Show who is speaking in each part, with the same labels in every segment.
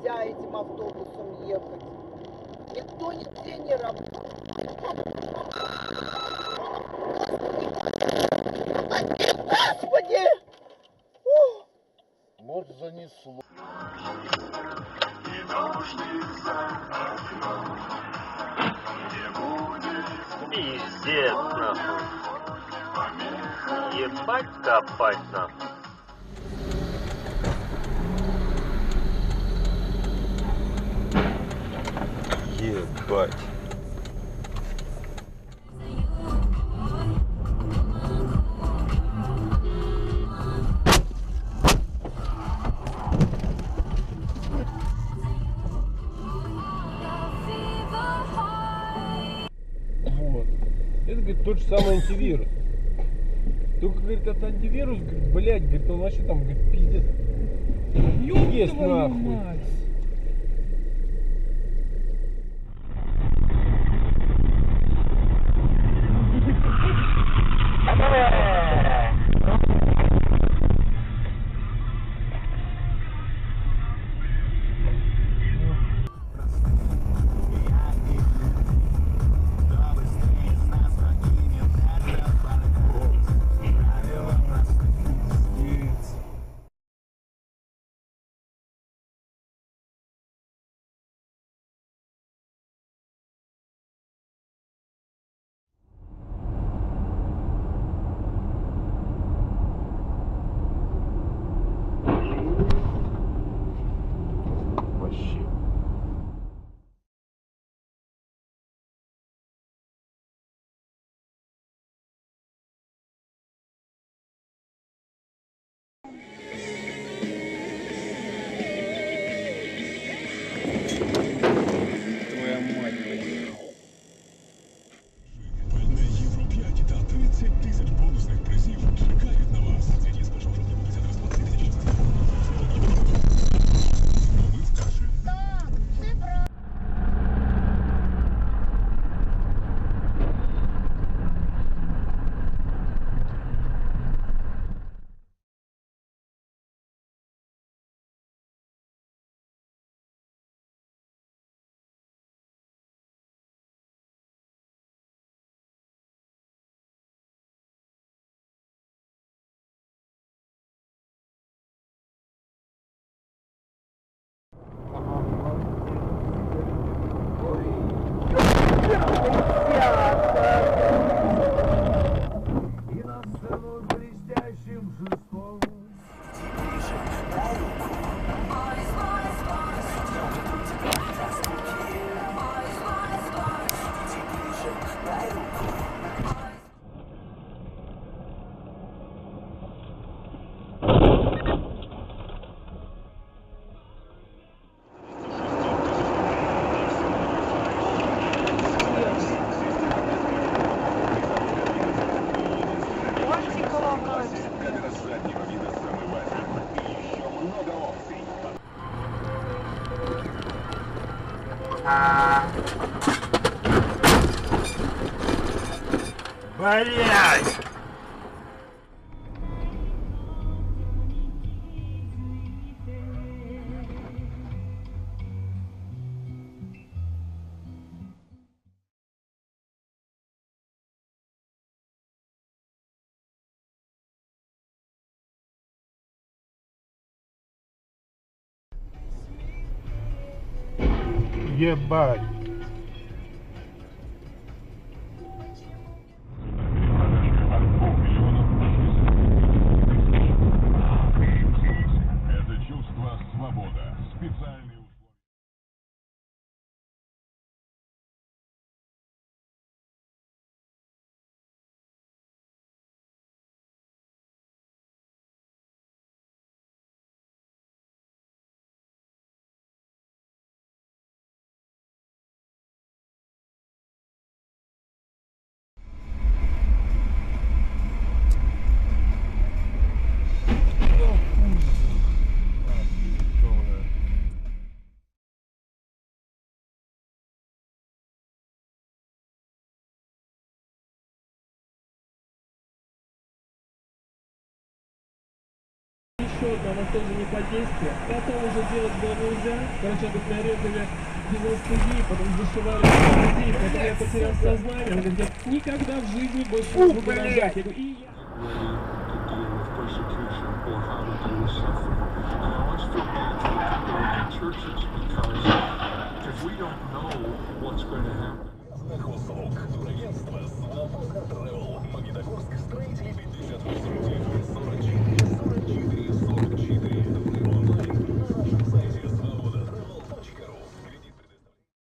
Speaker 1: нельзя этим автобусом ехать. Никто нигде не работает. Господи!
Speaker 2: Может, занесло.
Speaker 3: Пиздец, нахуй. Ебать копать, нахуй.
Speaker 4: Ебать.
Speaker 5: Вот. Это, говорит, тот же самый антивирус. Только, говорит, этот антивирус, говорит, блядь, говорит, он вообще там, говорит, пиздец. Есть нахуй.
Speaker 4: Вообще.
Speaker 5: Твоя мать, блядь.
Speaker 6: На Евро 5 та 30 тисяч бонусних призів чекають на вас. Акції з 1 жовтня по 50 розклад 2016 року. Ми вкаже. Камера заднего вида с омывателем. И еще много опций.
Speaker 3: Блядь!
Speaker 5: Ебать.
Speaker 2: еще одна, она тоже не подействие. Потом уже делать было нельзя. Короче, говорит, нарезали 90 дней, потом зашивали 90 дней, потом я потерял сознание. Он говорит, я никогда в жизни больше не буду рожать. Я говорю, и я...
Speaker 6: to deal with persecution or how to deal with suffering. And I always feel bad for the people in the churches because we don't know what's going to happen.
Speaker 7: Хостелок, турагентство, Славка Travel, Магнитогорск, строители 58 44 44 онлайн на нашем сайте svobodatravel.ru. Кредит предоставляется.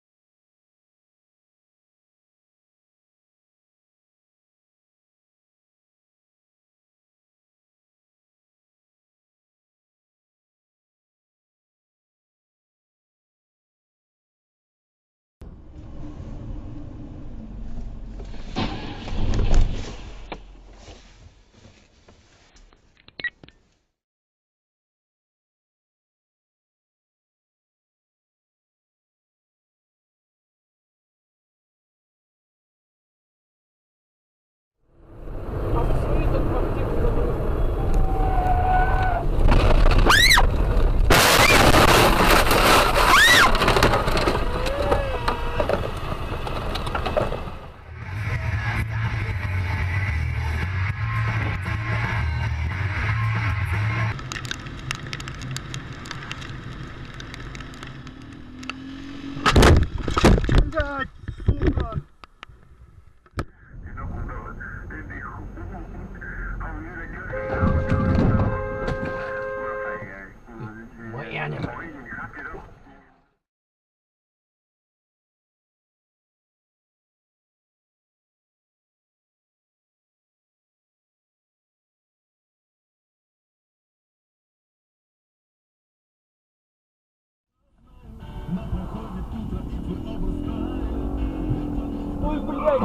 Speaker 5: Ой, блядь!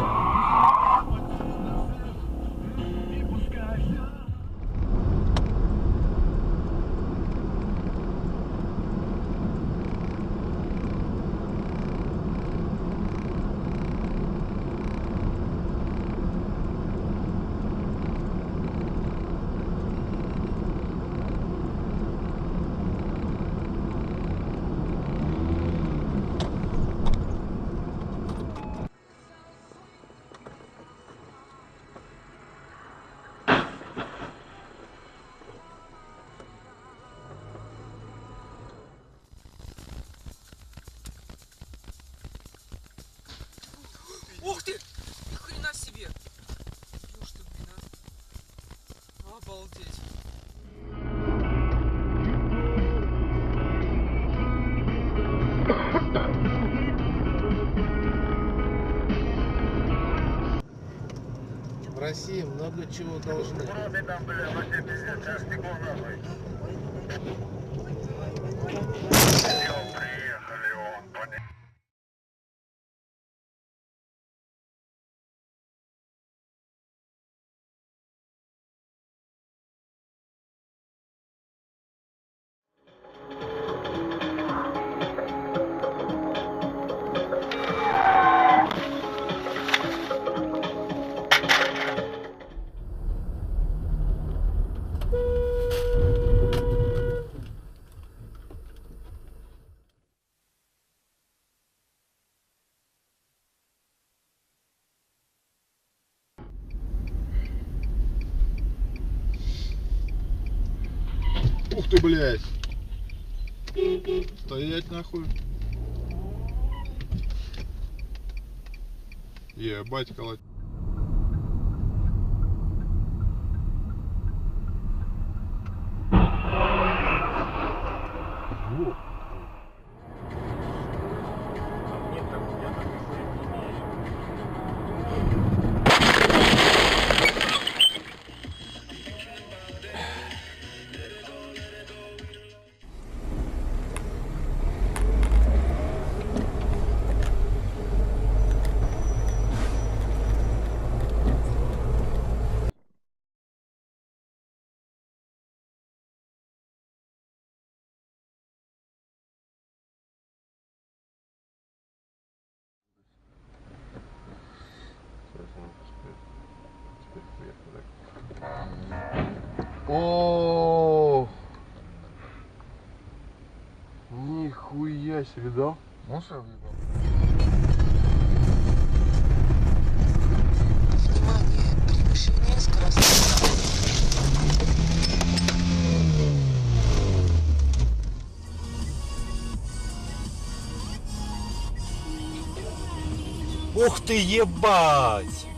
Speaker 8: Ух ты! Ни хрена себе! Уж ты, блин, а. Обалдеть.
Speaker 1: В России много чего должны.
Speaker 4: Ух ты, блядь. Стоять нахуй. Ебать, колоть. О, Нихуя себе, да?
Speaker 9: Мусор въебал?
Speaker 8: Внимание, превышение скоростной.
Speaker 10: Ух ты, ебать!